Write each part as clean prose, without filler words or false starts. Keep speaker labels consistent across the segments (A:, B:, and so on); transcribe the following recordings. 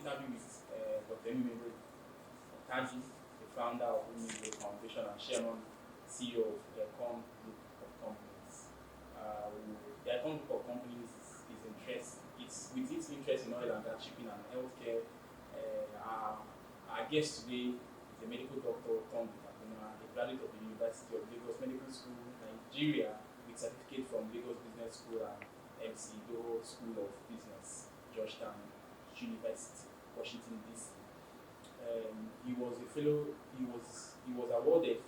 A: interview with Dr. Membere, Otaji, the founder of the Membere Foundation and chairman, CEO of the Econ Group of Companies. The Econ Group of Companies is interest. It's with its interest in oil and gas, shipping, and healthcare. Our guest today is a medical doctor, Tom, a graduate of the University of Lagos Medical School, Nigeria, with certificate from Lagos Business School and MC Doho School of Business, Georgetown University, Washington DC. He was a fellow. He was awarded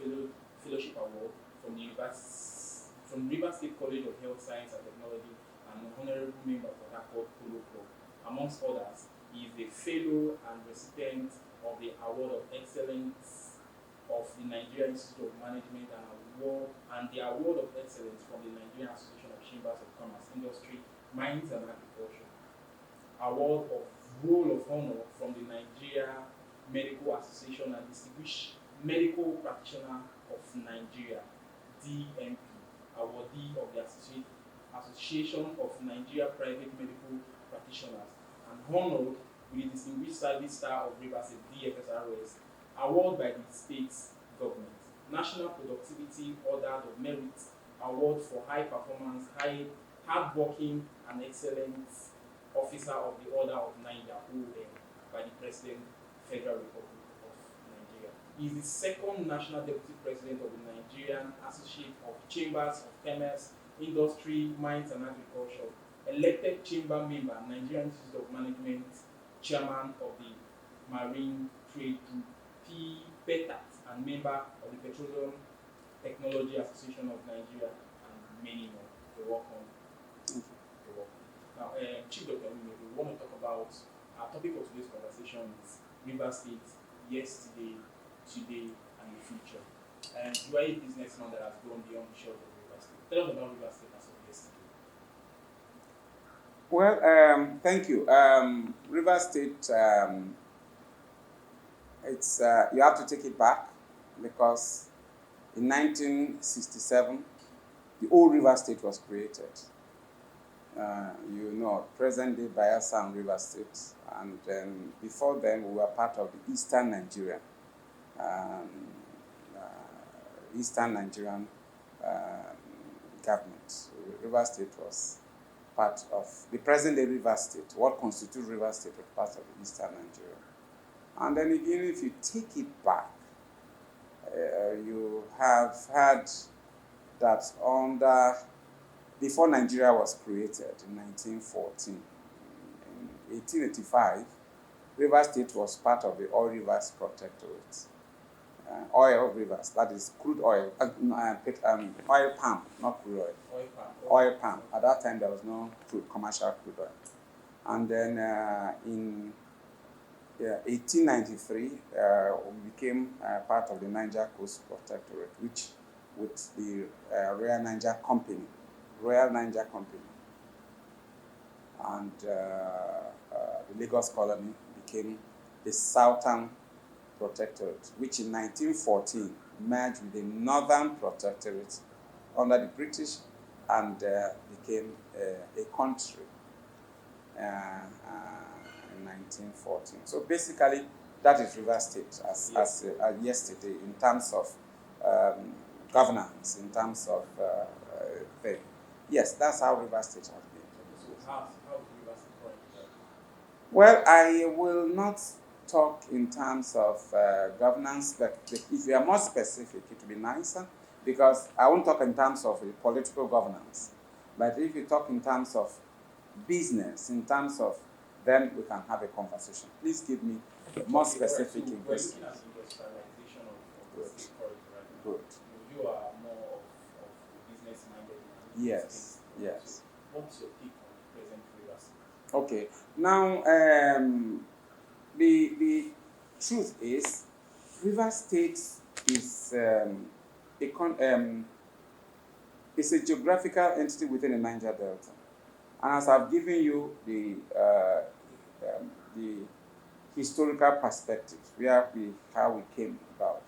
A: fellowship award from the River State College of Health Science and Technology, and an honorable member for Harcourt Polo Club. Amongst others, he is a fellow and recipient of the Award of Excellence of the Nigerian Institute of Management and the Award of Excellence from the Nigerian Association of Chambers of Commerce, Industry, Mines and Agriculture. Award of Roll of Honor from the Nigeria Medical Association and Distinguished Medical Practitioner of Nigeria, DMP, awardee of the Association of Nigeria Private Medical Practitioners, and honored with the Distinguished Service Star of Rivers State, Dssrs, award by the state government, National Productivity Order of Merit, award for high performance, hard-working, and excellent officer of the Order of Niger, OM, by the President, Federal Republic of Nigeria. He is the second National Deputy President of the Nigerian Association of Chambers of Commerce, Industry, Mines and Agriculture, elected chamber member, Nigerian Institute of Management, chairman of the Marine Trade Group, PETAT, and member of the Petroleum Technology Association of Nigeria, and many more. You're welcome. You're welcome. Now, Chief Dr. we want to talk about our topic of today's conversation is River State, yesterday, today, and the future. And you are a businessman that has gone beyond the shores of River State. Tell us about River State as of yesterday.
B: Well, thank you. River State, it's you have to take it back because in 1967, the old River State was created. Present-day Bayelsa and River State, and then before then we were part of the Eastern Nigerian government. River State was part of the present-day River State. What constitutes River State was part of the Eastern Nigeria. And then again, if you take it back, you have had that before Nigeria was created in 1914, in 1885, River State was part of the Oil Rivers Protectorate. Oil rivers, that is crude oil, oil palm, not crude oil. Oil palm. At that time, there was no commercial crude oil. And then in 1893, we became part of the Niger Coast Protectorate, which with the Royal Niger Company. And the Lagos colony became the Southern Protectorate, which in 1914 merged with the Northern Protectorate under the British and became a country in 1914. So basically, that is River State as yesterday in terms of governance, in terms of thing. Yes, that's how River State has been.
A: So how is River State going?
B: Well, I will not talk in terms of governance, but if we are more specific, it will be nicer, because I won't talk in terms of political governance. But if you talk in terms of business, in terms of, then we can have a conversation. Please give me more specific in
A: question. We're looking at industrialization of the state corridor, right?
B: Good.
A: You are more of business-minded.
B: Yes.
A: So what's your take on the present River State?
B: Okay. Now, the truth is, River State is a geographical entity within the Niger Delta. And as I've given you the historical perspective, how we came about.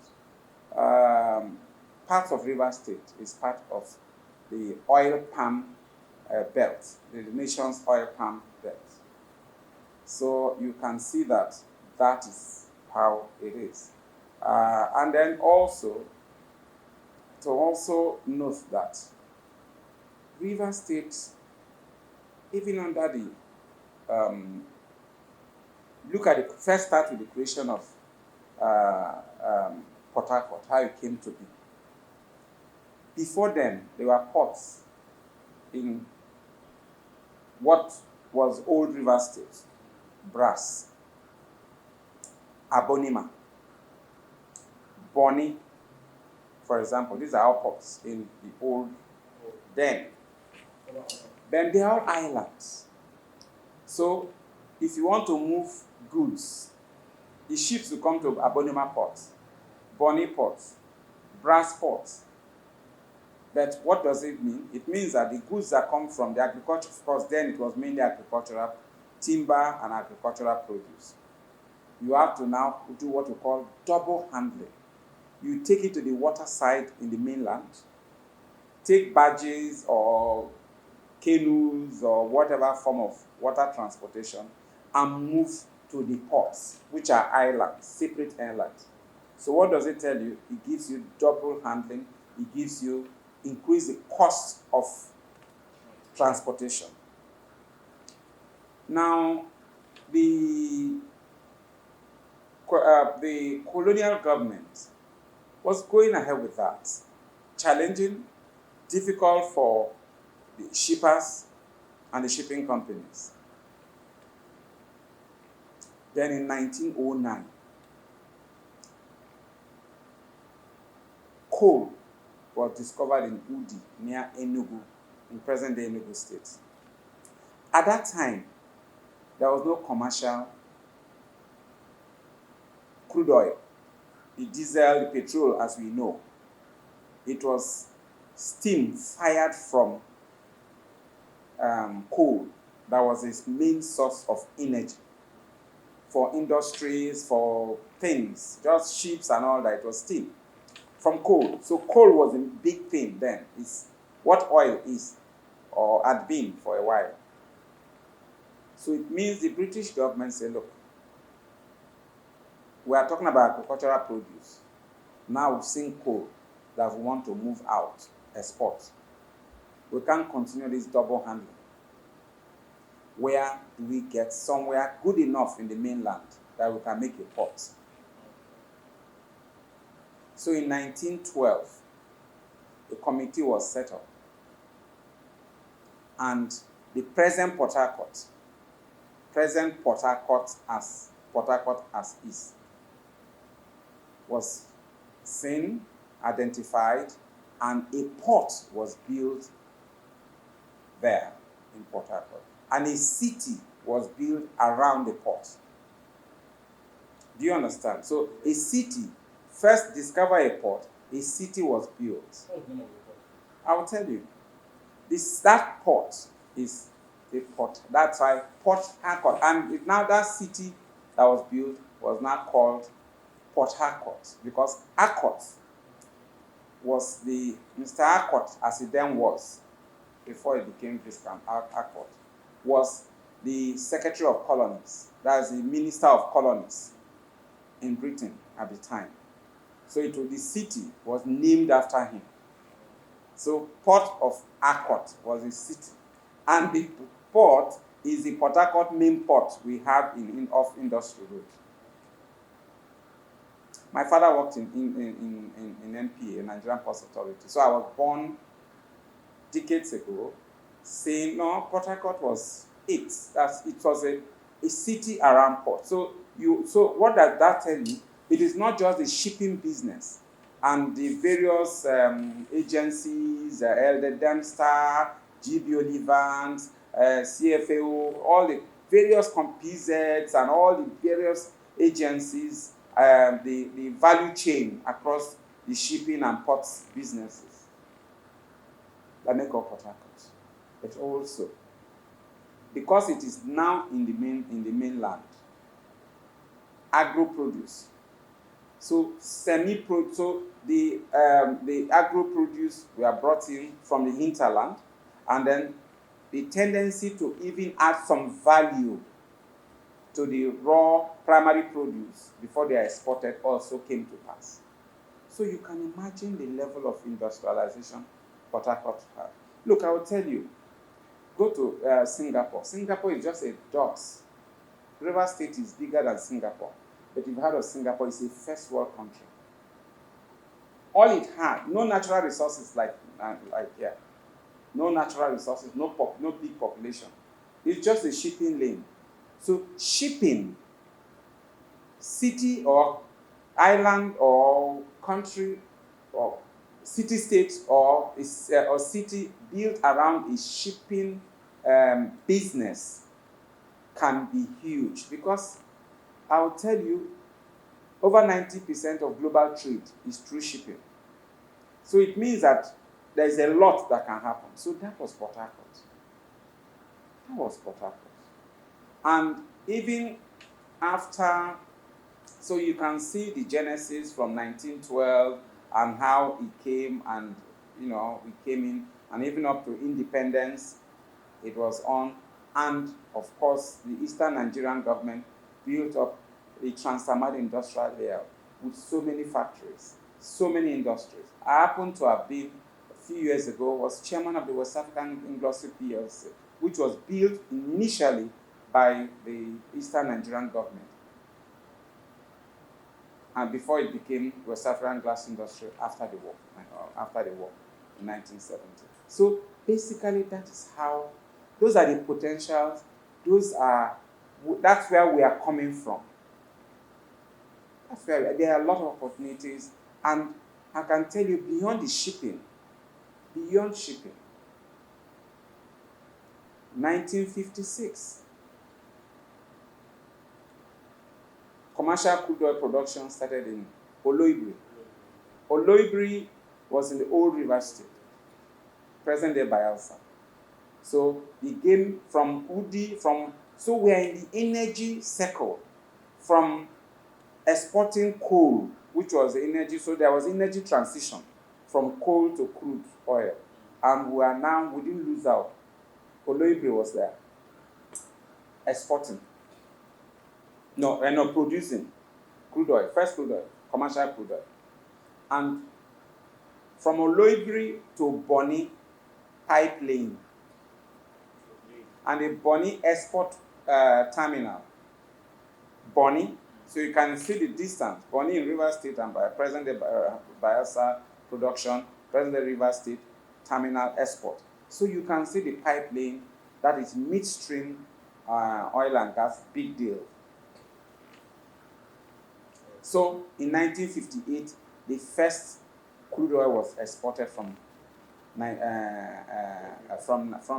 B: Part of River State is part of the oil palm belt, the nation's oil palm belt. So you can see that that is how it is. And then also, to also note that River State, even under the, look at the, first start with the creation of Port Harcourt, how it came to be. Before then, there were ports in what was old River State, Brass, Abonima, Bonny, for example. These are all ports in the old then. Then they are all islands. So if you want to move goods, the ships will come to Abonima Port, Bonny Port, Brass Port. But what does it mean? It means that the goods that come from the agriculture, of course, then it was mainly agricultural, timber and agricultural produce. You have to now do what we call double handling. You take it to the water side in the mainland, take barges or canoes or whatever form of water transportation, and move to the ports, which are islands, separate islands. So what does it tell you? It gives you double handling. It gives you increase the cost of transportation. Now, the colonial government was going ahead with that, challenging, difficult for the shippers and the shipping companies. Then in 1909, coal was discovered in Udi, near Enugu, in present-day Enugu State. At that time, there was no commercial crude oil, the diesel, the petrol, as we know. It was steam fired from coal that was its main source of energy for industries, for things, just ships and all that. It was steam from coal. So coal was a big thing then. It's what oil is, or had been for a while. So it means the British government said, look, we are talking about agricultural produce. Now we've seen coal that we want to move out, export. We can't continue this double handling. Where do we get somewhere good enough in the mainland that we can make a port? So in 1912, a committee was set up. And the present Port Harcourt as is, was seen, identified, and a port was built there in Port Harcourt. And a city was built around the port. Do you understand? So a city, first discover a port, a city was built.
A: What's the name of the port?
B: I will tell you. That port is a port. That's why Port Harcourt. And now that city that was built was now called Port Harcourt, because Harcourt was the Mr. Harcourt, as he then was, before he became Viscount Harcourt, was the Secretary of Colonies. That's the Minister of Colonies in Britain at the time. So the city was named after him. So Port of Harcourt was a city. And the port is the Port Harcourt main port we have off Industry Road. My father worked in NPA, Nigerian Ports Authority. So I was born decades ago saying, no, Port Harcourt was it. It was a city around port. So what does that tell you? It is not just the shipping business and the various agencies, the Dssrs, GB Olivans, CFAO, all the various PZs and all the various agencies, the value chain across the shipping and ports businesses that make up Port Harcourt. But also, because it is now in the mainland, agro-produce. So the agro-produce were brought in from the hinterland, and then the tendency to even add some value to the raw primary produce before they are exported also came to pass. So you can imagine the level of industrialization Port Harcourt had. Look, I will tell you, go to Singapore. Singapore is just a dot. Rivers State is bigger than Singapore. But if you've heard of Singapore, it's a first world country. All it had, no natural resources like here. No natural resources, no big population. It's just a shipping lane. So shipping, city or island or country or city-state or city built around a shipping business can be huge, because I will tell you, over 90% of global trade is through shipping. So it means that there is a lot that can happen. So that was Port Harcourt. That was Port Harcourt. And even after, so you can see the genesis from 1912 and how it came, and we came in, and even up to independence, it was on. And of course, the Eastern Nigerian government built up a transformed industrial layout with so many factories, so many industries. I happened to have been, a few years ago, was chairman of the West African Industry PLC, which was built initially by the Eastern Nigerian government, and before it became West African Glass Industry after the war in 1970. So basically, that is how, those are the potentials, that's where we are coming from. That's where there are a lot of opportunities, and I can tell you, beyond shipping, 1956, commercial crude oil production started in Oloibiri. Oloibiri was in the old River State, present-day Bayelsa. So it came from Udi, so we are in the energy circle, from exporting coal, which was the energy, so there was energy transition from coal to crude oil. And we didn't lose out. Oloibiri was there, exporting. Producing crude oil, first crude oil, commercial crude oil. And from Oloibiri to Bonny pipeline, and the Bonny export terminal. Bonny, so you can see the distance. Bonny in River State, and by present-day Bayelsa production, present-day River State terminal export. So you can see the pipeline, that is midstream oil and gas, big deal. So in 1958, the first crude oil was exported from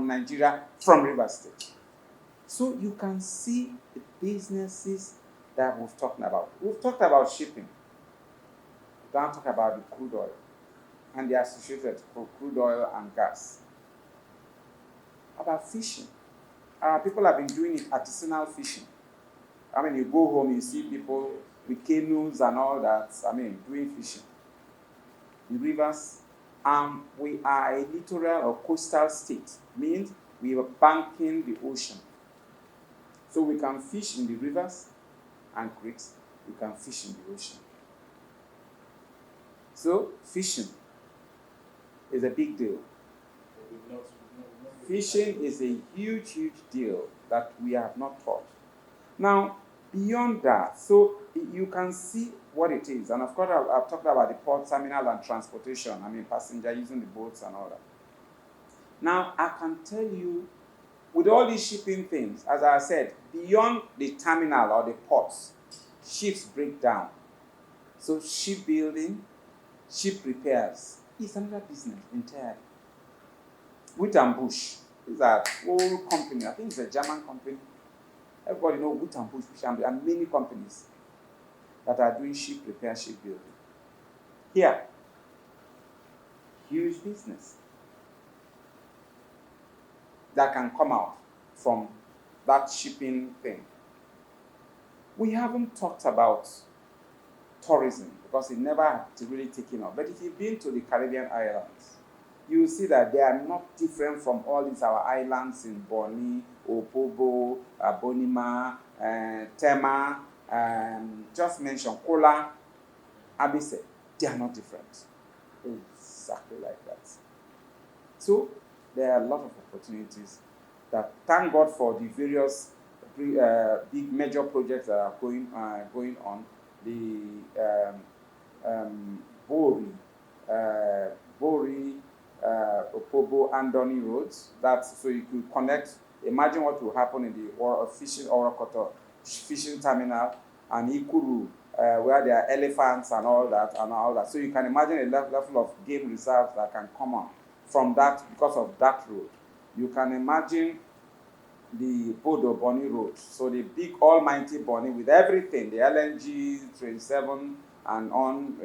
B: Nigeria, from River State. So you can see the businesses that we've talked about. We've talked about shipping. We can't talk about the crude oil and the associated crude oil and gas. About fishing. People have been doing it, artisanal fishing. You go home, you see people with canoes and all that, doing fishing. The rivers, we are a littoral or coastal state, means we are banking the ocean. So we can fish in the rivers and creeks, we can fish in the ocean. So fishing is a big deal. Fishing is a huge, huge deal that we have not taught. Now, beyond that, so you can see what it is. And of course, I've talked about the port terminal and transportation. Passenger using the boats and all that. Now, I can tell you, with all these shipping things, as I said, beyond the terminal or the ports, ships break down. So shipbuilding, ship repairs is another business entirely. Wood and Bush is a whole company. I think it's a German company. Everybody knows Wood and Bush. There are many companies that are doing ship repair, shipbuilding. Here, huge business that can come out from that shipping thing. We haven't talked about tourism because it never had really taken off. But if you've been to the Caribbean islands, you will see that they are not different from all these our islands in Bonny Opobo, Abonima, Tema, just mention Kola, Abise. They are not different. Exactly like that. So there are a lot of opportunities that, thank God for the various big major projects that are going on. The Bori, Opobo, Andoni roads. That's so you could connect. Imagine what will happen in the fishing Orokoto fishing terminal and Ikuru, where there are elephants and all that. So you can imagine a level of game reserves that can come on from that because of that road. You can imagine the Bodo Bonny Road. So the big almighty Bonny with everything, the LNG, Train 7 and on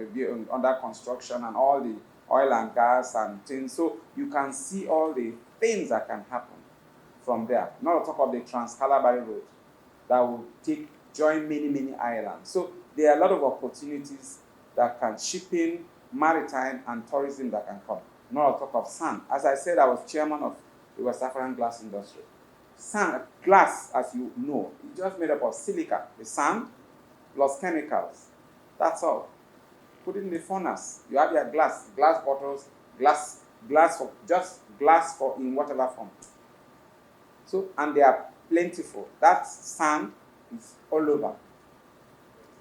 B: under construction and all the oil and gas and things. So you can see all the things that can happen from there. Not to talk of the Kalabari Road that will join many islands. So there are a lot of opportunities that can shipping, maritime and tourism that can come. Not to talk of sand. As I said, I was chairman of the West African glass industry. Sand, glass, as you know, is just made up of silica, the sand, plus chemicals. That's all. Put it in the furnace. You have your glass bottles, glass for in whatever form. So, and they are plentiful. That sand is all over.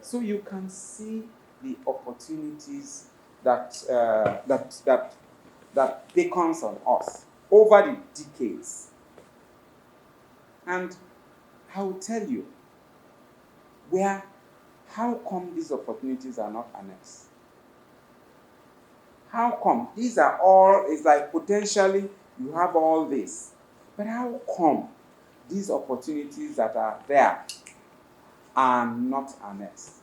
B: So you can see the opportunities that beckons on us over the decades. And I will tell you, how come these opportunities are not annexed? How come? These are all, it's like potentially you have all this. But how come these opportunities that are there are not annexed?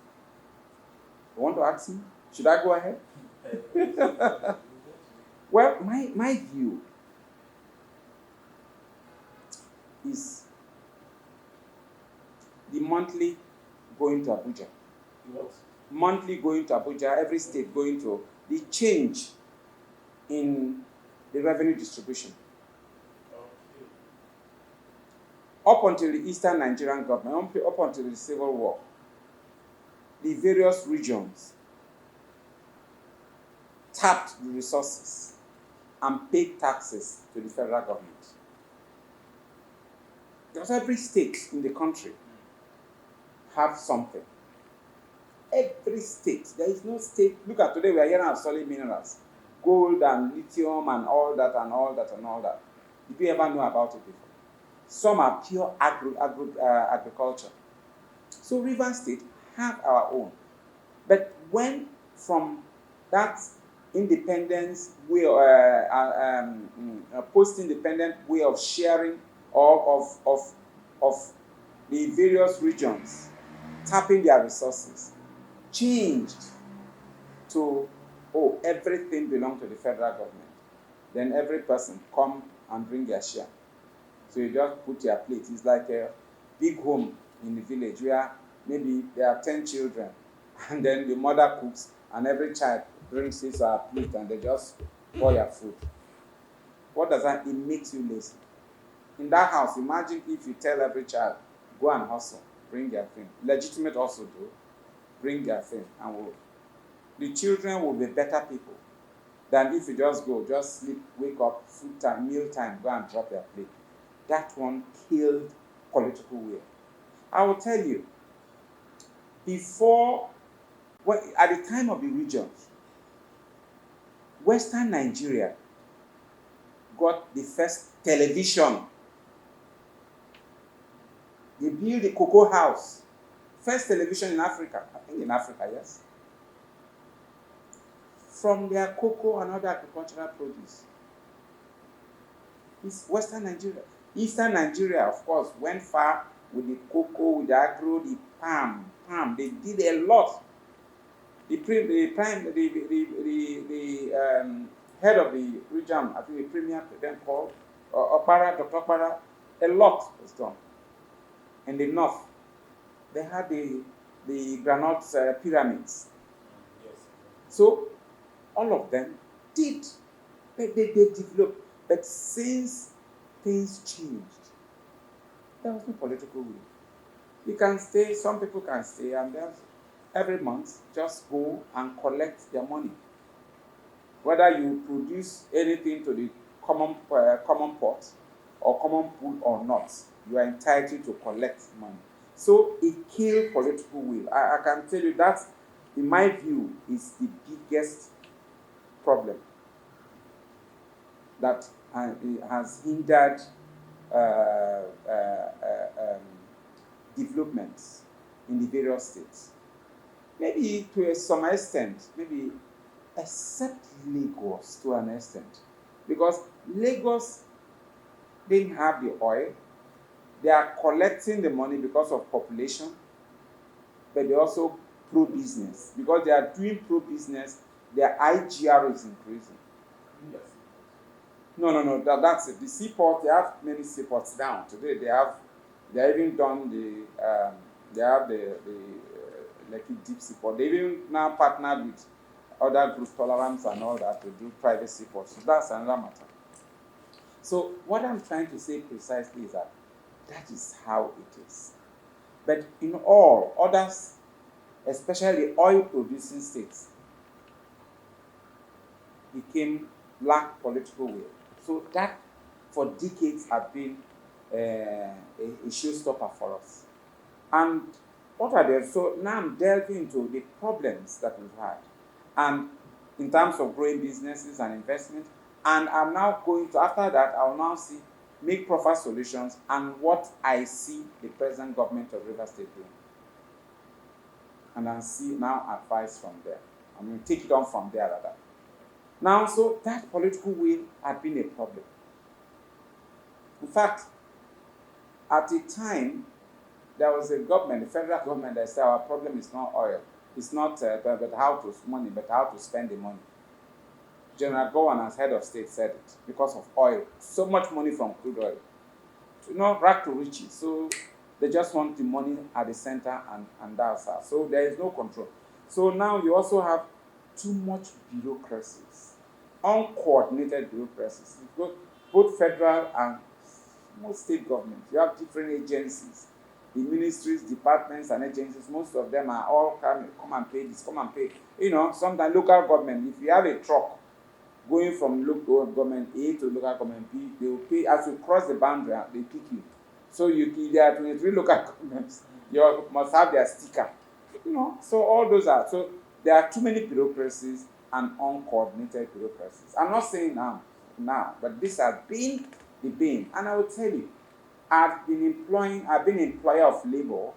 B: You want to ask me? Should I go ahead? Well, my view is the monthly going to Abuja.
A: What?
B: Monthly going to Abuja, every state going to, the change in the revenue distribution.
A: Okay.
B: Up until the Eastern Nigerian government, up until the Civil War, the various regions tapped the resources and paid taxes to the federal government. Because every state in the country have something. Every state. There is no state. Look at today, we are hearing of solid minerals. Gold and lithium and all that. Did you ever know about it before? Some are pure agriculture. So Rivers State have our own. But when from that independence way, post-independent way of sharing or of the various regions tapping their resources changed to, everything belongs to the federal government. Then every person come and bring their share. So you just put your plate. It's like a big home in the village where maybe there are 10 children and then the mother cooks and every child brings his plate and they just pour your food. What does that? It makes you lazy. In that house, imagine if you tell every child, go and hustle, bring their thing. Legitimate also do, bring their thing and work. The children will be better people than if you just go, just sleep, wake up, food time, meal time, go and drop their plate. That one killed political will. I will tell you, at the time of the regions, Western Nigeria got the first television. They built the cocoa house. First television in Africa. I think in Africa, yes. From their cocoa and other agricultural produce. It's Western Nigeria. Eastern Nigeria, of course, went far with the cocoa, with the agro, the palm. They did a lot. The head of the region, I think the premier then called, Dr. Okpara, a lot was done. In the north, they had the granite pyramids.
A: Yes.
B: So, all of them did. They developed. But since things changed, There was no political will. You can stay, some people can stay, and then every month just go and collect their money. Whether you produce anything to the common pot or common pool or not, you are entitled to collect money. So it killed political will. I can tell you that, in my view, is the biggest problem that has hindered developments in the various states. Maybe to some extent, maybe except Lagos to an extent, because Lagos didn't have the oil. They are collecting the money because of population, but they also pro-business. Because they are doing pro-business, their IGR is increasing.
A: Yes.
B: No, that's it. The seaport, they have many seaports down. Today they have even done they have the Lekki deep seaport. They even now partnered with other group tolerance and all that to do private seaports. So that's another matter. So what I'm trying to say precisely is that is how it is. But in all others, especially oil-producing states, lack political will. So that, for decades, have been a showstopper for us. And what are they? So now I'm delving into the problems that we've had, and in terms of growing businesses and investment. And I'm now going to, after that, I'll now make proper solutions and what I see the present government of Rivers State doing. And I'll now advice from there. I'm going to take it on from there rather. Now, so that political will had been a problem. In fact, at the time, there was a government, the federal government, that said our problem is not oil. It's not but how to spend the money. General Gowan, as head of state, said it because of oil. So much money from crude oil. Rag to riches. So they just want the money at the center and that's how. So there is no control. So now you also have too much bureaucracies, uncoordinated bureaucracies. Both federal and most state governments. You have different agencies. The ministries, departments, and agencies, most of them are all come and pay this, come and pay. Sometimes local government, if you have a truck going from local government A to local government B, they will pay. As you cross the boundary, they pick you. So there are 23 local governments. You must have their sticker. So all those are. So there are too many bureaucracies and uncoordinated bureaucracies. I'm not saying now, but this has been the bane. And I will tell you, I've been employer of labor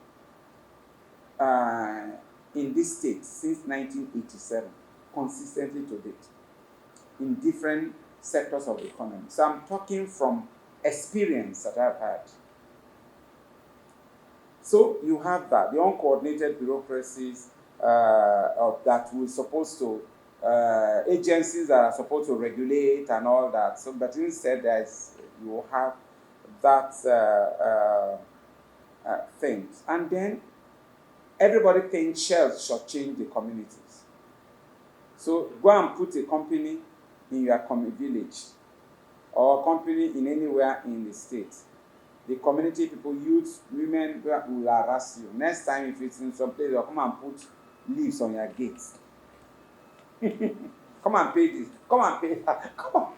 B: in this state since 1987, consistently to date, in different sectors of the economy. So I'm talking from experience that I've had. So you have that, the uncoordinated bureaucracies that we're supposed to, agencies that are supposed to regulate and all that. So, but instead, you will have that things. And then everybody thinks Shell should change the communities. So go and put a company in your village or a company in anywhere in the state. The community people, youth, women will harass you. Next time, if it's in some place, they'll come and put leaves on your gates. Come and pay this. Come and pay that. Come on.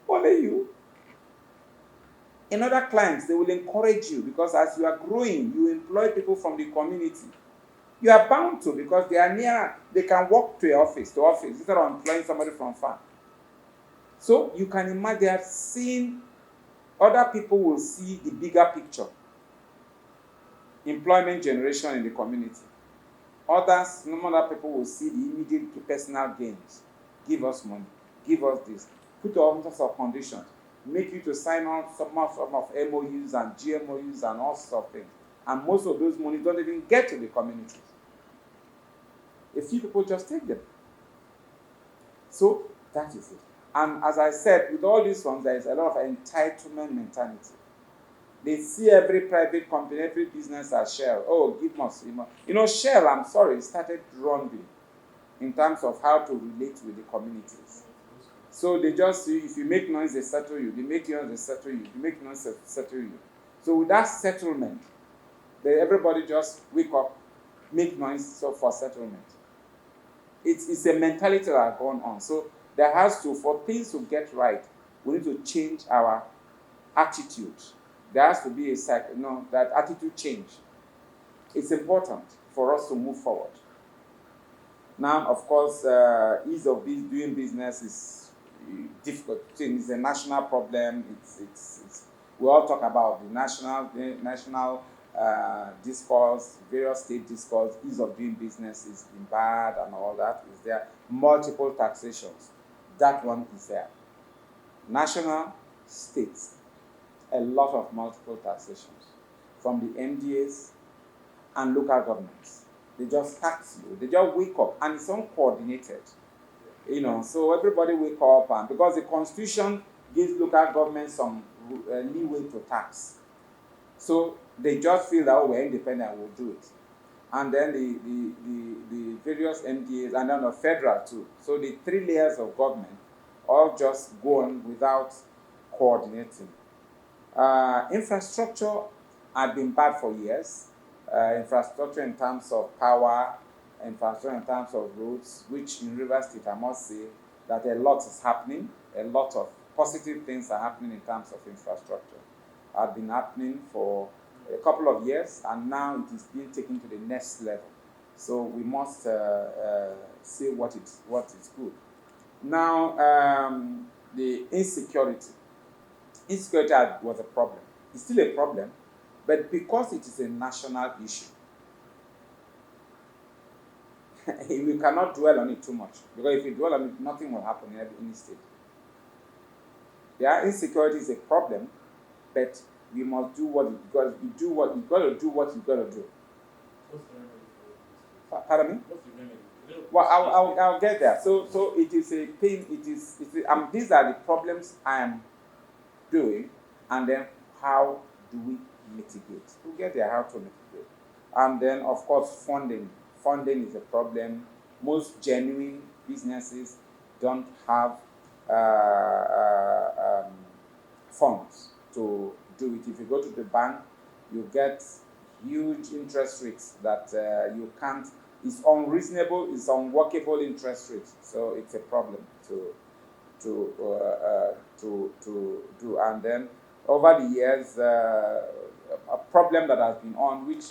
B: Only you. In other clients, they will encourage you because as you are growing, you employ people from the community. You are bound to because they are near. They can walk to your office, instead of employing somebody from far. So you can imagine they have seen. Other people will see the bigger picture. Employment generation in the community. Other people will see the immediate personal gains. Give us money. Give us this. Put all sorts of conditions. Make you to sign on some of MOUs and GMOUs and all sorts of things. And most of those money don't even get to the communities. A few people just take them. So that is it. And as I said, with all these ones, there is a lot of entitlement mentality. They see every private company, every business as Shell. Oh, give us. Shell, I'm sorry, started wrongly in terms of how to relate with the communities. So they just, if you make noise, they settle you. They make noise, they settle you. You make noise, they settle you. So with that settlement, everybody just wake up, make noise for settlement. It's a mentality that has gone on. So there has to, for things to get right, we need to change our attitude. There has to be a cycle, that attitude change. It's important for us to move forward. Now, of course, ease of doing business is difficult. It's a national problem. We all talk about the national discourse, various state discourse. Ease of doing business is bad and all that. Is there multiple taxations? That one is there. National, states, a lot of multiple taxations from the MDAs and local governments. They just tax you. They just wake up, and it's uncoordinated. So everybody wake up, and because the Constitution gives local governments some leeway to tax, so they just feel that we're independent, we'll do it. And then the various MDAs, and then the federal too. So the 3 layers of government all just go on without coordinating. Infrastructure had been bad for years. Infrastructure in terms of power, infrastructure in terms of roads, which in Rivers State, I must say that a lot is happening. A lot of positive things are happening in terms of infrastructure. Have been happening for a couple of years, and now it is being taken to the next level. So we must say what is good. Now, the insecurity. Insecurity was a problem. It's still a problem, but because it is a national issue, we cannot dwell on it too much. Because if you dwell on it, nothing will happen in any state. Insecurity is a problem, but we must do what you got to do. What you got to do.
A: What's the remedy for this?
B: Pardon me?
A: What's the remedy?
B: Well, I'll get there. So it is a pain. These are the problems I am doing, and then how do we mitigate? We'll get there, how to mitigate. And then, of course, funding. Funding is a problem. Most genuine businesses don't have funds to do it. If you go to the bank, you get huge interest rates that you can't. It's unreasonable. It's unworkable interest rates. So it's a problem to do. And then over the years, a problem that has been on, which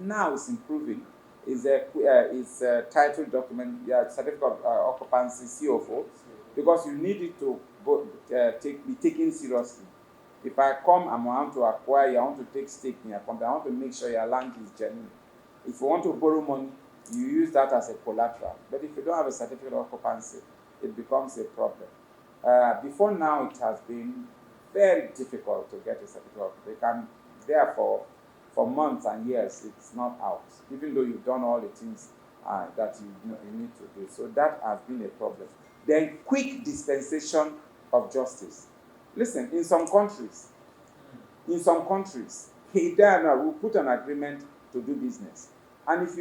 B: now is improving, is a title document, certificate of occupancy, COFO, because you need it to be taken seriously. If I come and want to acquire, I want to take stake in your company, I want to make sure your land is genuine. If you want to borrow money, you use that as a collateral. But if you don't have a certificate of occupancy, it becomes a problem. Before now, it has been very difficult to get a certificate of occupancy. They can, therefore, for months and years, it's not out, even though you've done all the things that you need to do. So that has been a problem. Then quick dispensation of justice. Listen, in some countries, we'll put an agreement to do business. And if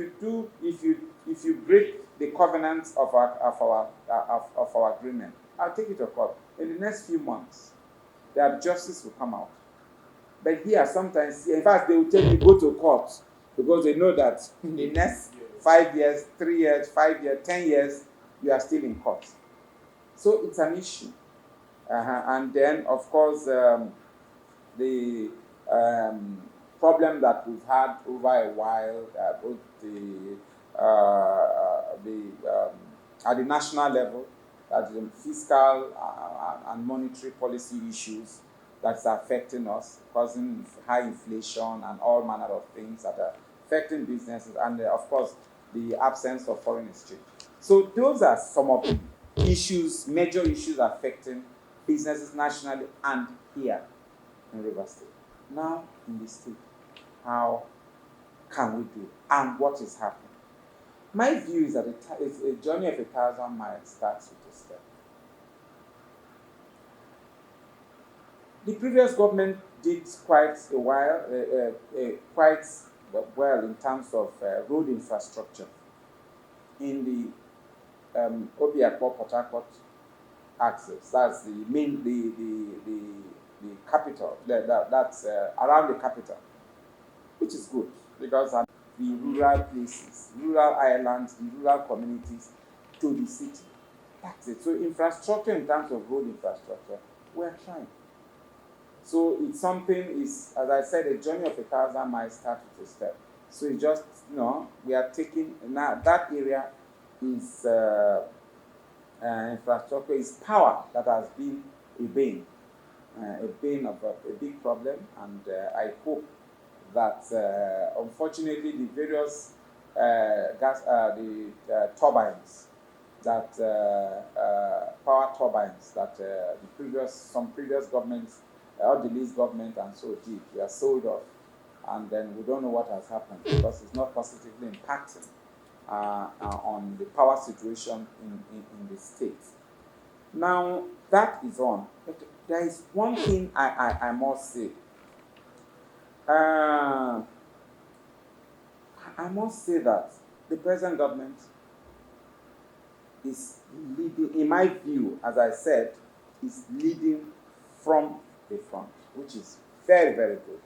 B: you break the covenants of our agreement, I'll take it to court. In the next few months, that justice will come out. But here, sometimes, in fact, they will tell you go to court because they know that in the next 5 years, 3 years, 5 years, 10 years, you are still in court. So it's an issue. And then, of course, the problem that we've had over a while, both at the national level, that the fiscal and monetary policy issues that's affecting us, causing high inflation and all manner of things that are affecting businesses, and of course, the absence of foreign exchange. So those are some of the issues, major issues affecting businesses nationally and here in Rivers State. Now in the state, how can we do it? And what is happening? My view is that a journey of 1,000 miles starts with a step. The previous government did quite a while, quite well in terms of road infrastructure. In the Obiakpo, Port Harcourt, axis. That's the main, the capital. That's around the capital, which is good because the rural places, rural islands, the rural communities to the city. That's it. So infrastructure in terms of road infrastructure, we're trying. So it's something, is, as I said, a journey of 1,000 miles starts with a step. So it's just, we are taking, now that area is infrastructure, is power that has been a bane of a big problem, and I hope that unfortunately the various turbines, that power turbines that some previous governments, or the least government and so did, were sold off, and then we don't know what has happened because it's not positively impacting on the power situation in the state. Now that is on. But there is one thing I must say. I must say that the present government is leading, in my view, as I said, is leading from the front, which is very, very good.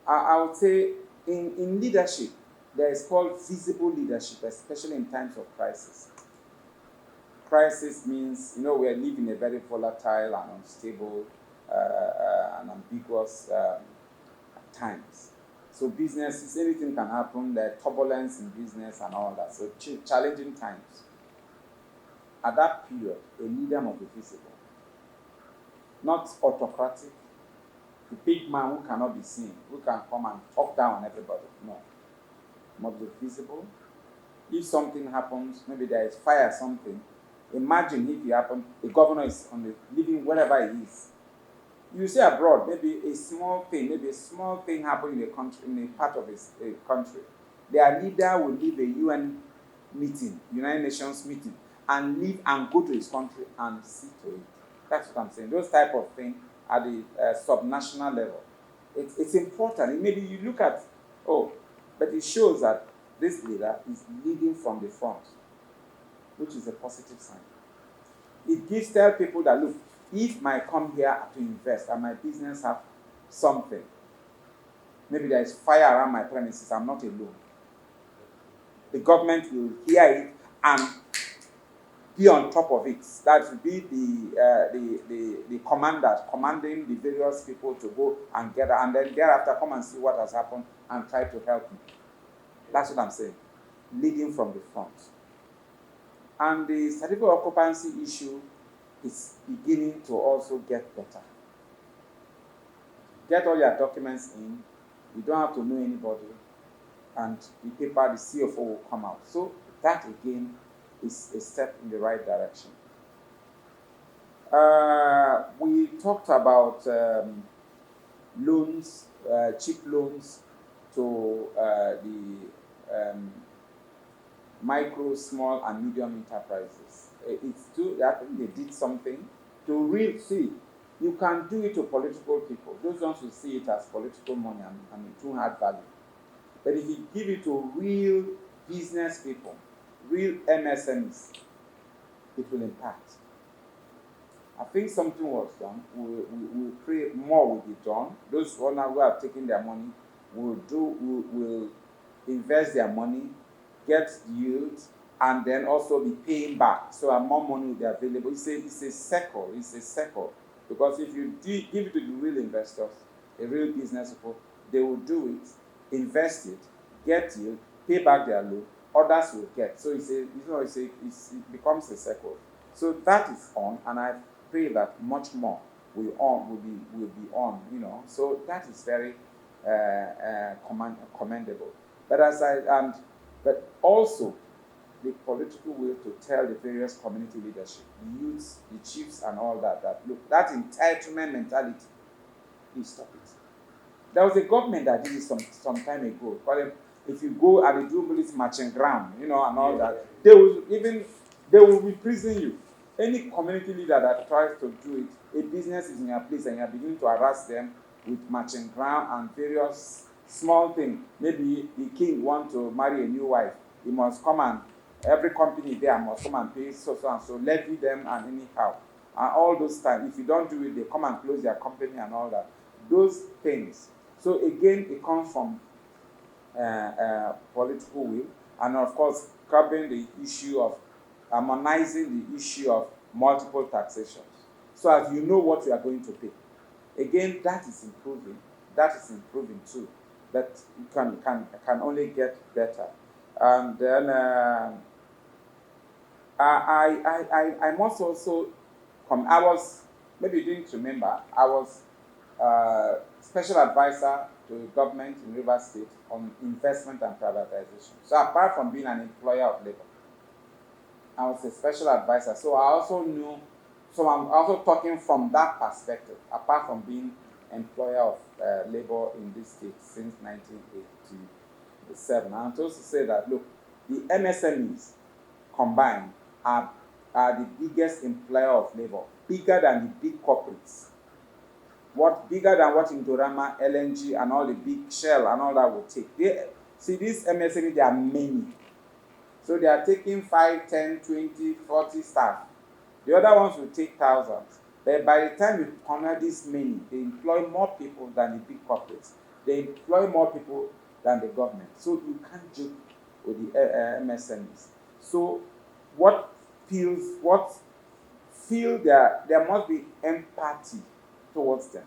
B: I would say in leadership, there is called visible leadership, especially in times of crisis. Crisis means, we are living in a very volatile and unstable and ambiguous times. So businesses, anything can happen. There's turbulence in business and all that. So challenging times. At that period, a leader must be visible. Not autocratic. The big man who cannot be seen, who can come and talk down on everybody. No. Must be visible. If something happens, maybe there is fire or something, imagine if it happened, the governor is living wherever he is. You see abroad, maybe a small thing happened in a country, in a part of a country. Their leader will leave a UN meeting, United Nations meeting, and leave and go to his country and see to it. That's what I'm saying. Those type of things at the subnational level. It's important. Maybe you look at, but it shows that this leader is leading from the front, which is a positive sign. It tell people that, look, if I come here to invest and my business have something, maybe there is fire around my premises, I'm not alone. The government will hear it and be on top of it. That will be the commanders commanding the various people to go and gather, and then thereafter come and see what has happened and try to help me. That's what I'm saying. Leading from the front. And the certificate of occupancy issue is beginning to also get better. Get all your documents in. You don't have to know anybody. And the paper, the CFO will come out. So that again is a step in the right direction. We talked about loans, cheap loans to the micro, small, and medium enterprises. I think they did something to really see. You can do it to political people. Those ones who see it as political money and it won't add value. But if you give it to real business people, real MSMEs, it will impact. I think something was done. We'll pray more will be done. Those who have taken their money will invest their money, get yields, and then also be paying back. So more money will be available. It's a circle. It's a circle. Because if you give it to the real investors, the real business people, they will do it, invest it, get yield, pay back their loan, others will get. So it becomes a circle. So that is on, and I pray that much more will be on. So that is very commendable. But also the political will to tell the various community leadership, the youths, the chiefs, and all that look, that entitlement mentality, please stop it. There was a government that did it some time ago. If you go and they do this matching ground, and all that, they will imprison you. Any community leader that tries to do it, a business is in your place and you're beginning to harass them with matching ground and various small things. Maybe the king wants to marry a new wife. He must come and every company there must come and pay so and so, levy them and anyhow. and all those times. If you don't do it, they come and close their company and all that. Those things. So again, it comes from political will, and of course, curbing the issue of harmonizing the issue of multiple taxations, so as you know what you are going to pay. Again, that is improving. That is improving too. That can only get better. And then I must also come. I was, maybe you didn't remember, I was special advisor to the government in Rivers State on investment and privatization. So apart from being an employer of labor, I was a special advisor. So I also knew, so I'm also talking from that perspective, apart from being employer of labor in this state since 1987. I'm supposed to say that, look, the MSMEs combined are the biggest employer of labor, bigger than the big corporates. What bigger than what Indorama, LNG, and all the big Shell and all that will take. See, these MSME, there are many. So they are taking 5, 10, 20, 40 staff. The other ones will take thousands. But by the time you corner this many, they employ more people than the big corporates. They employ more people than the government. So you can't joke with the MSMEs. So there must be empathy towards them.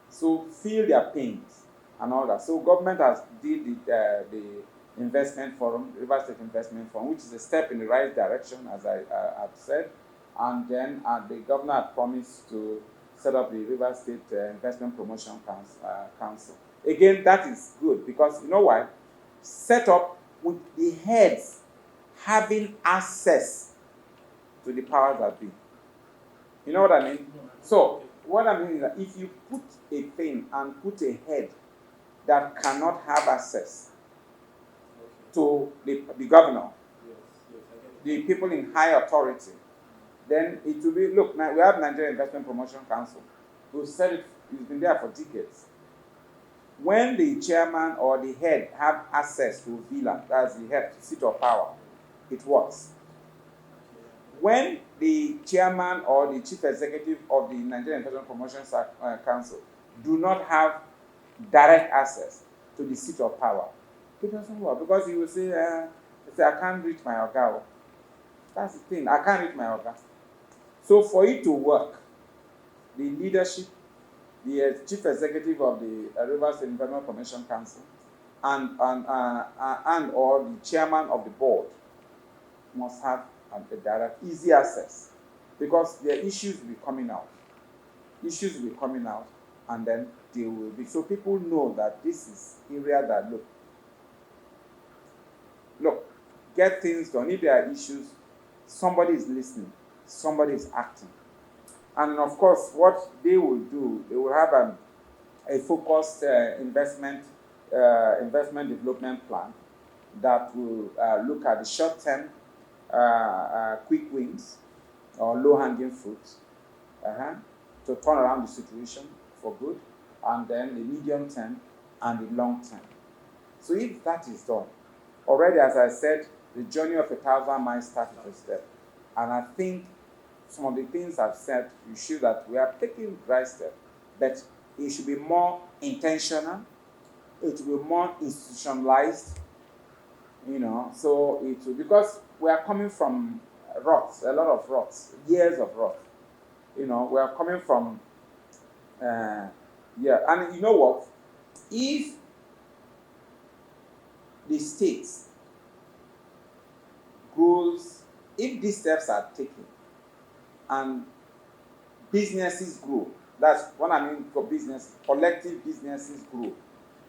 B: So feel their pains and all that. So government has did the investment forum, River State Investment Forum, which is a step in the right direction, as I have said. And then the governor had promised to set up the River State Investment Promotion Council. Again, that is good because you know why? Set up with the heads having access to the powers that be. You know what I mean? So, what I mean is that if you put a thing and put a head that cannot have access to the governor, the people in high authority, then it will be, look, now we have Nigeria Investment Promotion Council. We've said it, it's been there for decades. When the chairman or the head have access to VILA, that's the head, seat of power, it works. When the chairman or the chief executive of the Nigerian Investment Promotion Council do not have direct access to the seat of power, it doesn't work because he will say, I can't reach my organ. That's the thing, I can't reach my organ. So for it to work, the leadership, the chief executive of the Rivers State Investment Promotion Council, and or the chairman of the board must have a direct, easy access, because their issues will be coming out. Issues will be coming out, and then they will be. So people know that this is area that look, get things done. If there are issues, somebody is listening, somebody is acting. And of course, what they will do, they will have a focused investment development plan that will look at the short-term quick wins or low-hanging fruits to turn around the situation for good, and then the medium term and the long term. So if that is done, already, as I said, the journey of 1,000 miles starts with a step. And I think some of the things I've said, you show that we are taking the right step, but it should be more intentional, it will be more institutionalized, so it will, because we are coming from rots, a lot of rots, years of rot. We are coming from, and you know what? If the states grows, if these steps are taken and businesses grow, that's what I mean for business, collective businesses grow,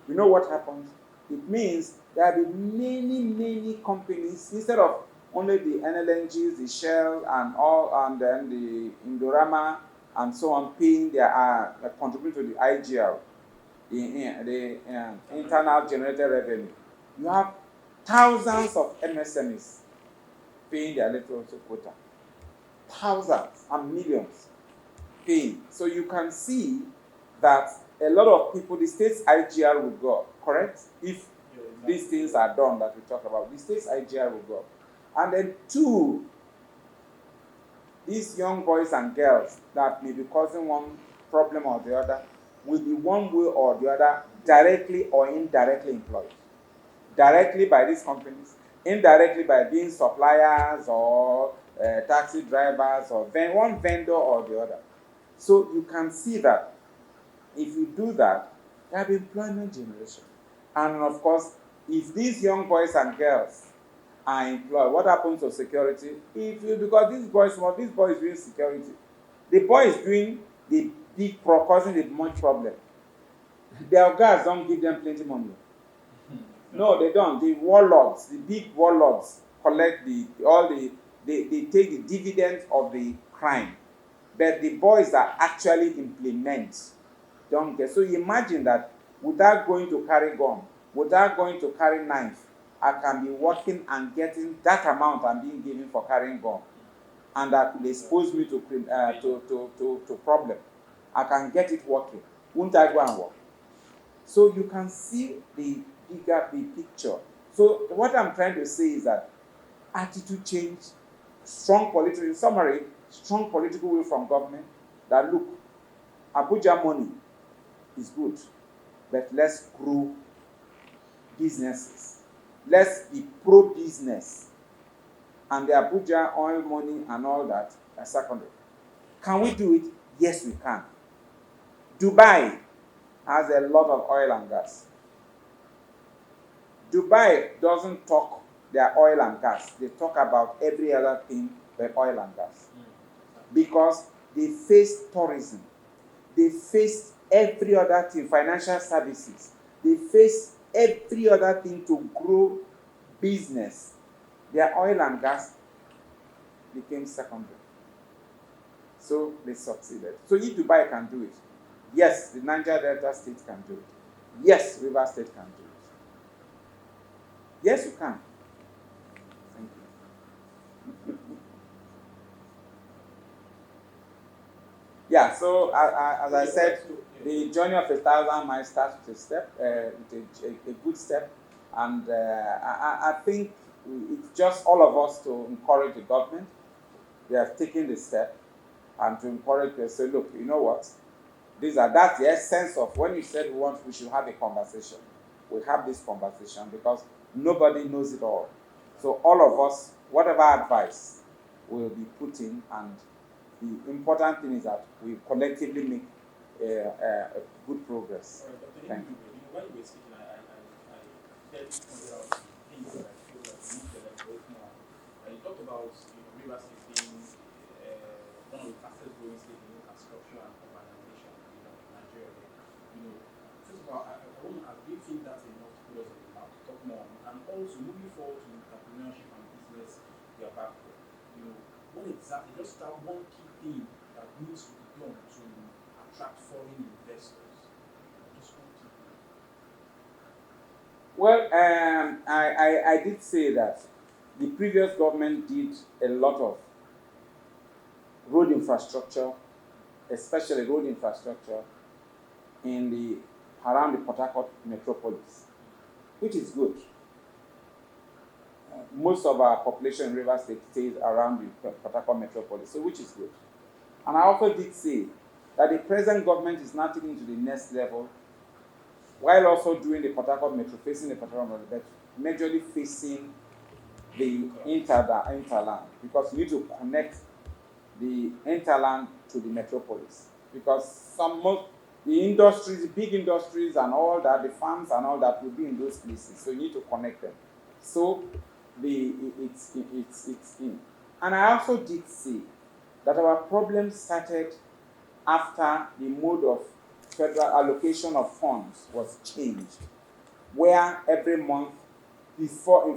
B: you know what happens? It means there will be many, many companies, instead of only the NLNGs, the Shell, and all, and then the Indorama, and so on, paying their contributing to the IGR, the internal generated revenue. You have thousands of MSMEs paying their little quota. Thousands and millions paying. So you can see that a lot of people, the state's IGR will go up, correct? If these things are done that we talk about, the state's IGR will go up. And then two, these young boys and girls that may be causing one problem or the other will be one way or the other directly or indirectly employed. Directly by these companies, indirectly by being suppliers or taxi drivers or one vendor or the other. So you can see that if you do that, you have employment generation. And of course, if these young boys and girls are employed, what happens to security? Because these boys doing security, the boy is doing the big causing the much problem. Their guys don't give them plenty money. No, they don't. The warlords, the big warlords, collect they take the dividends of the crime. But the boys that actually implement don't get. So imagine that without going to carry gun, without going to carry knife, I can be working and getting that amount I'm being given for carrying gun, and that will expose me to problem. I can get it working. Won't I go and work? So you can see the picture. So what I'm trying to say is that attitude change, in summary, strong political will from government that look, Abuja money is good, but let's grow businesses. Let's be pro-business. And the Abuja oil money and all that are secondary. Can we do it? Yes, we can. Dubai has a lot of oil and gas. Dubai doesn't talk their oil and gas. They talk about every other thing but oil and gas. Because they face tourism. They face every other thing, financial services. They face every other thing to grow business. Their oil and gas became secondary. So they succeeded. So if Dubai can do it, yes, the Niger Delta state can do it. Yes, River State can do it. Yes, you can. Thank you. Yeah, so as I said, the journey of 1,000 miles starts with a step, with a good step, and I think it's just all of us to encourage the government. They have taken the step, and to encourage them to say, look, you know what? That's the essence of when you said we should have a conversation. We have this conversation because nobody knows it all. So all of us, whatever advice will be put in, and the important thing is that we collectively make a good progress. Thank you.
A: When you were speaking, I pointed out things that I feel that we need to elaborate more. You talked about River State being one of the fastest growing states in infrastructure and urbanization in Nigeria. First of all, I do think that's enough to put us on the map to talk more on. And also moving forward to entrepreneurship and business, their background. What exactly? Just that one key thing that needs to be done to attract foreign investors. Just one key thing.
B: Well, I did say that the previous government did a lot of road infrastructure, especially road infrastructure around the Port Harcourt metropolis, which is good. Most of our population in River State stays around the Port Harcourt metropolis, so which is good. And I also did say that the present government is now taking it to the next level, while also doing the Port Harcourt metro, facing the Port Harcourt metro, but majorly facing the interland, because you need to connect the interland to the metropolis, because the industries, the big industries and all that, the farms and all that will be in those places, so you need to connect them. So it's in. And I also did say that our problem started after the mode of federal allocation of funds was changed, where every month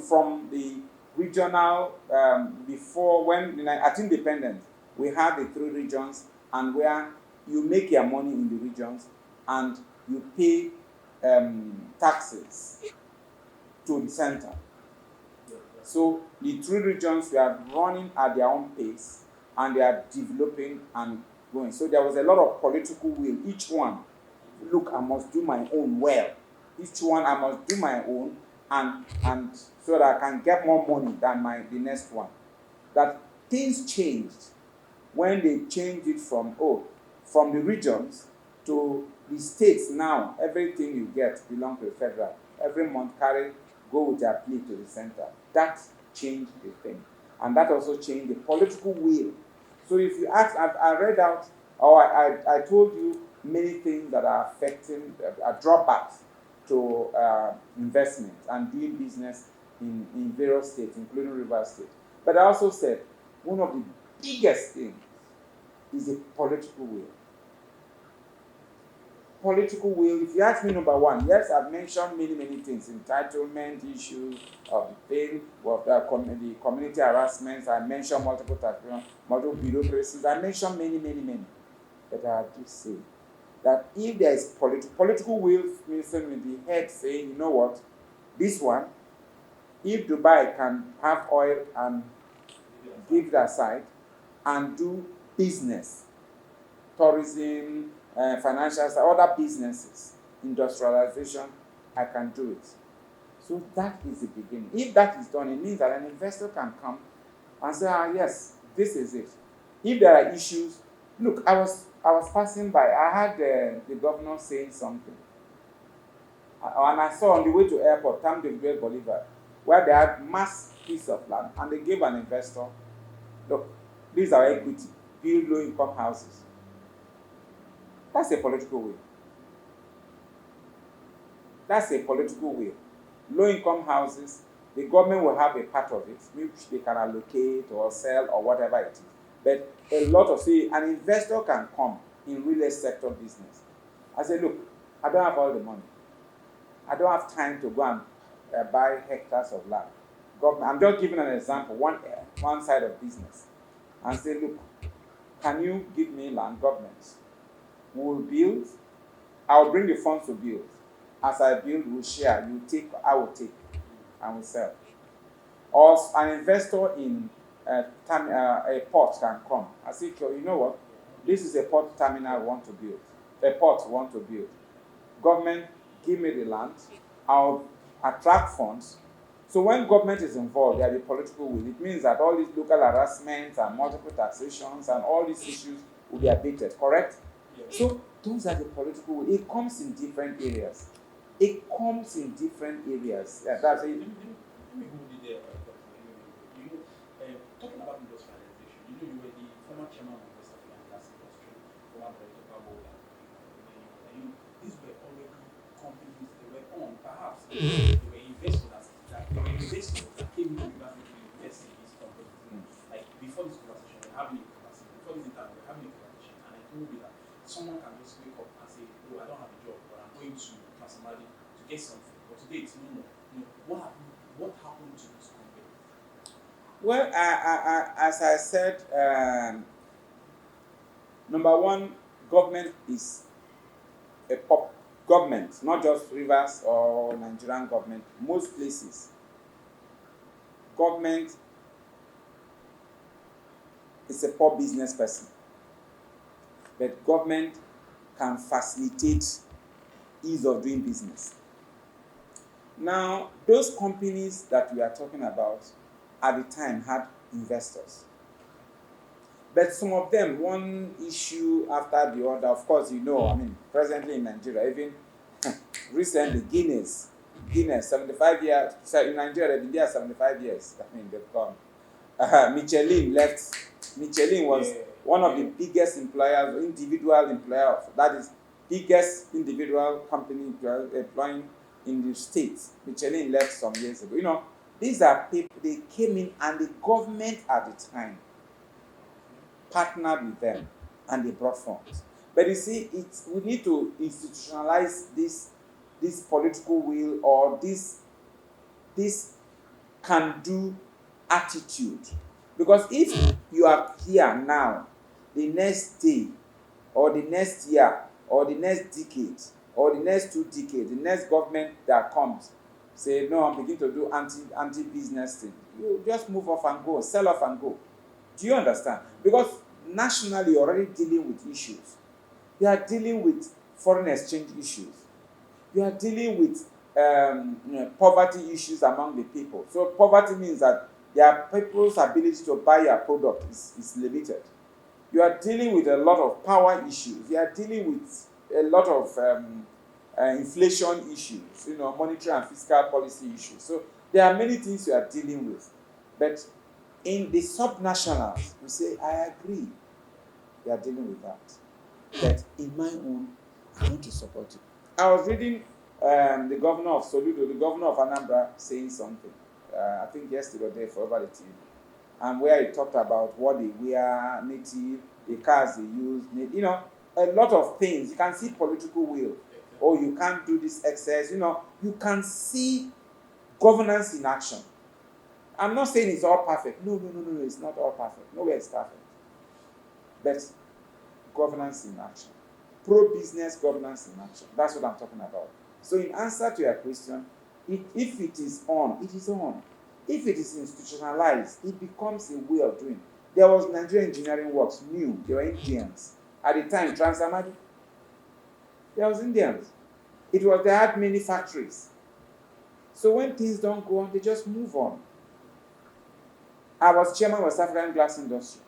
B: from the regional, at independence, we had the 3 regions, and where you make your money in the regions and you pay taxes to the center. So the 3 regions were running at their own pace, and they are developing and going. So there was a lot of political will. Each one, look, I must do my own well. Each one, I must do my own, and so that I can get more money than the next one. That things changed when they changed it from the regions to the states now, everything you get belongs to the federal. Every month go with your plea to the center. That changed the thing. And that also changed the political will. So if you ask, I read out, or I told you many things that are affecting, are drawbacks to investment and doing business in various states, including Rivers State. But I also said, one of the biggest things is a political will. Political will, if you ask me number one, yes, I've mentioned many things, entitlement issues, of the thing, of the community harassments, I mentioned multiple bureaucracies, I mentioned many. But I have to say that if there is political will, means with the head saying, you know what, this one, if Dubai can have oil and give it aside and do business, tourism, financial, other businesses, industrialization, I can do it. So that is the beginning. If that is done, it means that an investor can come and say, yes, this is it. If there are issues, look, I was passing by, I had the governor saying something. And I saw on the way to airport, Tam de Bolivar, where they had mass piece of land, and they gave an investor, look, this is our equity, build low-income houses. That's a political will. That's a political will. Low-income houses, the government will have a part of it, which they can allocate or sell or whatever it is. But a lot of, an investor can come in real estate sector business. I say, look, I don't have all the money. I don't have time to go and buy hectares of land. Government, I'm just giving an example, one side of business. And say, look, can you give me land, government? We'll build, I'll bring the funds to build. As I build, we'll share. You take, I will take, and we'll sell. Or an investor in a port can come. I say, you know what? This is a port terminal we want to build. A port we want to build. Government, give me the land. I'll attract funds. So when government is involved, there is political will. It means that all these local harassments and multiple taxations and all these issues will be abated, correct? Yes. So those are the political will. It comes in different areas. It comes in different areas. Yeah, that's it.
A: Let me go there. Talking about industrialization, you were the former chairman of the Southern Gas Industry, former director of these were already companies they were on, perhaps they were investors that came into the market to invest in these companies. Like before this conversation, we're having a conversation. Before this interview, we're having a conversation, and I told you that someone can just wake up and say, "Oh, I don't have a job, but I'm going to Kalabari to get something." But today it's no more. What happened to this company?
B: Well, as I said, number one, government is a government, not just Rivers or Nigerian government. Most places, government is a poor business person, but government can facilitate ease of doing business. Now, those companies that we are talking about at the time had investors. But some of them, one issue after the other, of course, presently in Nigeria, even recently, Guinness, 75 years, in Nigeria, they've been there 75 years. They've gone. Michelin left. Michelin was one of the biggest employers, individual employer, that is, biggest individual company employing in the States. Michelin left some years ago. These are people, they came in and the government at the time partnered with them and they brought funds. But you see, we need to institutionalize this political will or this can-do attitude. Because if you are here now, the next day, or the next year, or the next decade, or the next 2 decades, the next government that comes, say, no, I'm beginning to do anti-business thing. You just move off and go, sell off and go. Do you understand? Because nationally, you're already dealing with issues. You are dealing with foreign exchange issues. You are dealing with poverty issues among the people. So poverty means that their people's ability to buy your product is limited. You are dealing with a lot of power issues. You are dealing with a lot of inflation issues, monetary and fiscal policy issues. So there are many things you are dealing with. But in the subnationals, you say, I agree, you are dealing with that. But in my own, I want to support you. I was reading the governor of Soludo, the governor of Anambra, saying something, I think yesterday or day for over the TV, and where he talked about what they wear, native, the cars they use, a lot of things. You can see political will. Oh, you can't do this excess. You can see governance in action. I'm not saying it's all perfect. No, it's not all perfect. Nowhere is perfect. But governance in action. Pro-business governance in action. That's what I'm talking about. So in answer to your question, if it is on, it is on. If it is institutionalized, it becomes a way of doing. There was Nigerian Engineering Works, new. They were Indians. At the time, Transamadi, there was Indians. They had many factories. So when things don't go on, they just move on. I was chairman of West African Glass Industry.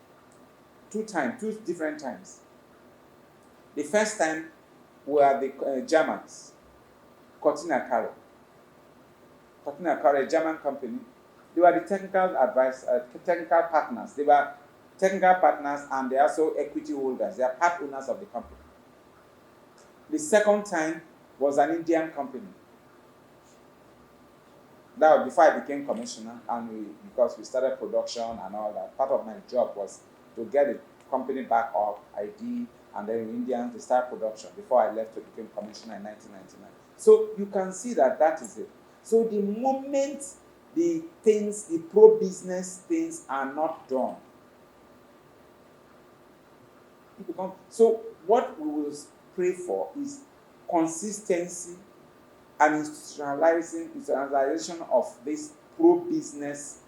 B: Two different times. The first time were the Germans, Cortina Carlo, a German company. They were the technical partners. They were technical partners and they are also equity holders. They are part owners of the company. The second time was an Indian company. That was before I became commissioner, and because we started production and all that. Part of my job was to get the company back up, ID, and then Indians to start production before I left to become commissioner in 1999. So you can see that is it. So the moment the pro-business things are not done, so what we will pray for is consistency and institutionalization of this pro-business,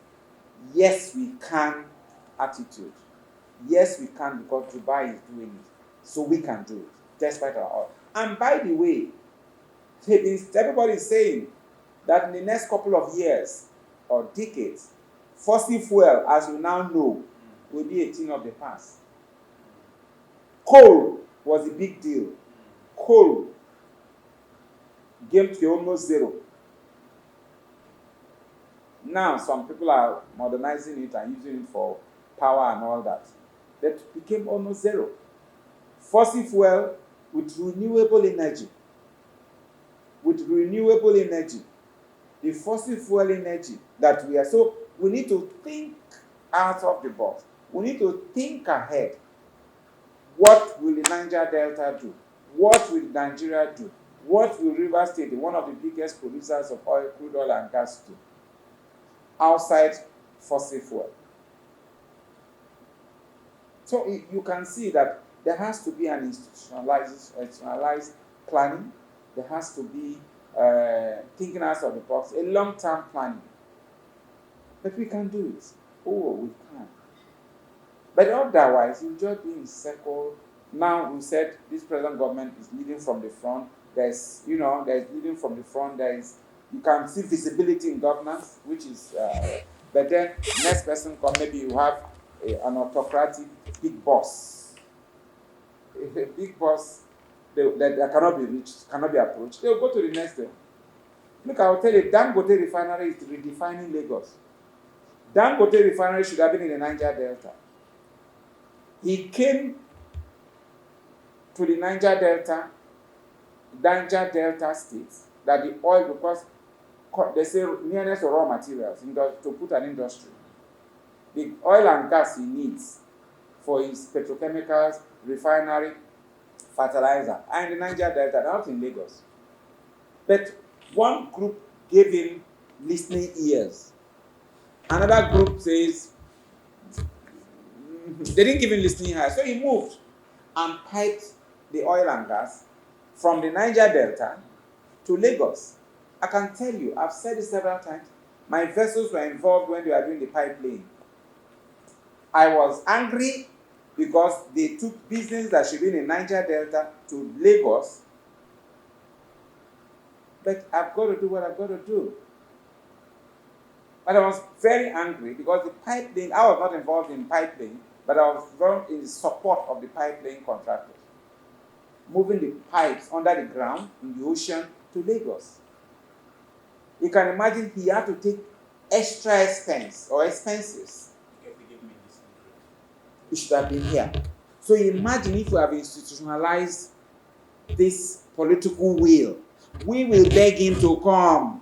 B: yes we can attitude. Yes we can because Dubai is doing it. So we can do it, despite our odds. And by the way, everybody is saying that in the next couple of years or decades, fossil fuel, as we now know, will be a thing of the past. Coal was a big deal. Coal came to almost zero. Now some people are modernizing it and using it for power and all that. That became almost zero. Fossil fuel with renewable energy. The fossil fuel energy that we are. So we need to think out of the box. We need to think ahead. What will the Niger Delta do? What will Nigeria do? What will Rivers State, one of the biggest producers of oil, crude oil and gas, do outside fossil fuel? So you can see that there has to be an institutionalized planning. There has to be thinking out of the box, a long-term planning. But we can do it. Oh, we can. But otherwise, you just be in circle. Now we said this present government is leading from the front. There's leading from the front. You can see visibility in governance, which is. But then next person come, maybe you have an autocratic big boss. A big boss that cannot be reached, cannot be approached. They'll go to the next day. Look, I will tell you, Dangote refinery is redefining Lagos. Dangote refinery should have been in the Niger Delta. He came to the Niger Delta states, that the oil, because they say nearness of raw materials to put an industry. The oil and gas he needs for his petrochemicals, refinery, fertilizer, and the Niger Delta, not in Lagos. But one group gave him listening ears. Another group says, they didn't give him listening ears. So he moved and piped the oil and gas from the Niger Delta to Lagos. I can tell you, I've said it several times, my vessels were involved when they were doing the pipeline. I was angry because they took business that should be in Niger Delta to Lagos. But I've got to do what I've got to do. But I was very angry because the pipeline, I was not involved in pipeline, but I was involved in support of the pipe laying contractors, moving the pipes under the ground in the ocean to Lagos. You can imagine he had to take extra expenses. He should have been here. So imagine if we have institutionalized this political will. We will beg him to come.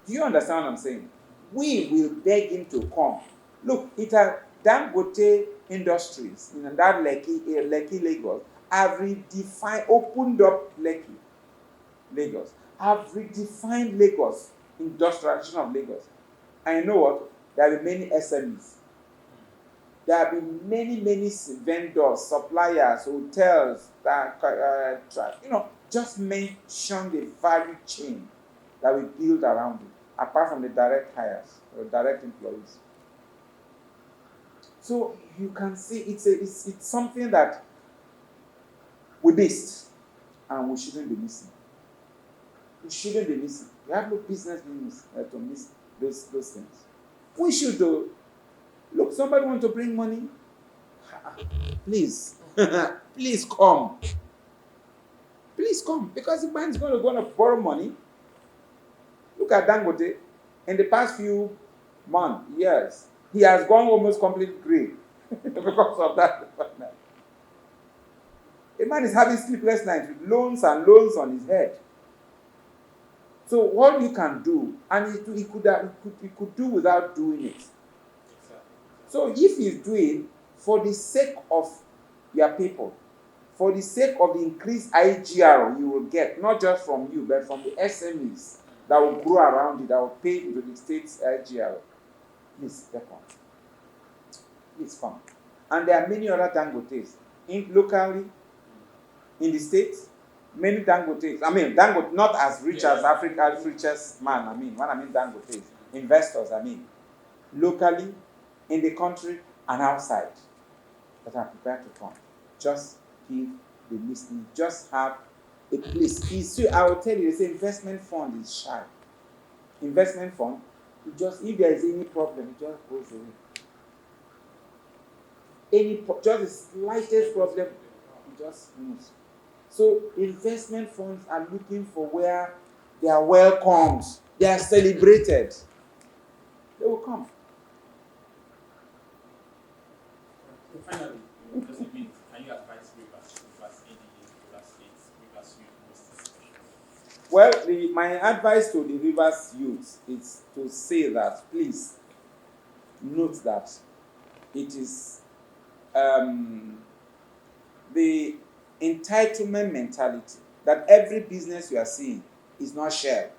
B: Do you understand what I'm saying? We will beg him to come. Look, it has Dangote Industries in that Lekki, Lagos, have redefined, opened up Lekki, Lagos, have redefined Lagos, industrialization of Lagos. And you know what? There have been many SMEs. There have been many vendors, suppliers, hotels that, just mention the value chain that we build around it, apart from the direct hires or direct employees. So you can see it's something that we missed, and we shouldn't be missing. We shouldn't be missing. We have no business to miss those things. We should do. Look, somebody want to bring money? Please. Please come. Please come. Because the man is going to borrow money. Look at Dangote. In the past few months, years, he has gone almost completely grey because of that. A man is having sleepless nights with loans and loans on his head. So what you can do, and he could do without doing it. So if he's doing for the sake of your people, for the sake of the increased IGR you will get, not just from you, but from the SMEs that will grow around it, that will pay into the state's IGR, please come. Please come. And there are many other Dangotes locally in the states. Many Dangotes. Dangote not as rich as Africa's richest man. When I mean Dangotes, investors. Locally, in the country and outside, that are prepared to come. Just give the listening. Just have a place. I will tell you, this investment fund is shy. Investment fund, if there is any problem, it just goes away. Just the slightest problem, it just moves. So investment funds are looking for where they are welcomed, they are celebrated. They will come.
A: Finally, just a bit, can you advise Rivers ADA, Rivers State, Rivers Youth?
B: Well, my advice to the Rivers youth is to say that, please, note that it is the entitlement mentality that every business you are seeing is not shared.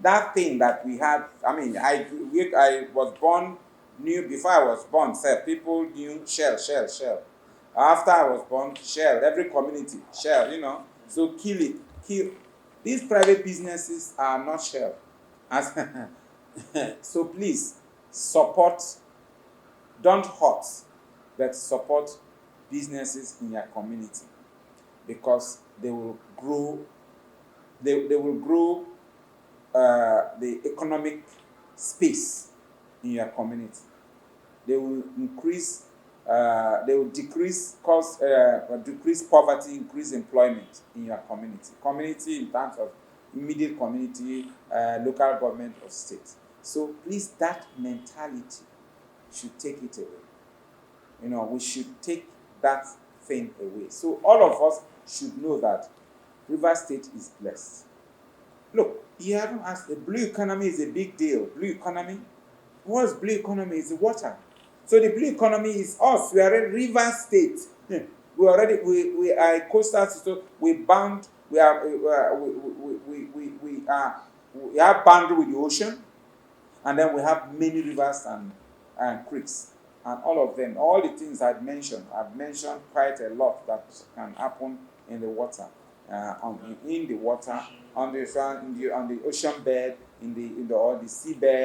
B: That thing that we had, I was born, before I was born, people knew Shell. After I was born, Shell, every community, Shell, So kill. These private businesses are not Shell. So please, support, don't hurt, but support businesses in your community, because they will grow, they will grow the economic space in your community. They will decrease poverty, increase employment in your community. Community in terms of immediate community, local government or state. So please, that mentality should take it away. We should take that thing away. So all of us should know that Rivers State is blessed. Look, you haven't asked, the blue economy is a big deal. Blue economy? What's blue economy? It's the water. So the blue economy is us. We are a river state. We are a coastal state. We have boundary with the ocean, and then we have many rivers and creeks, and all of them, all the things I've mentioned quite a lot that can happen in the water, in the water, on the ocean bed, in the seabed.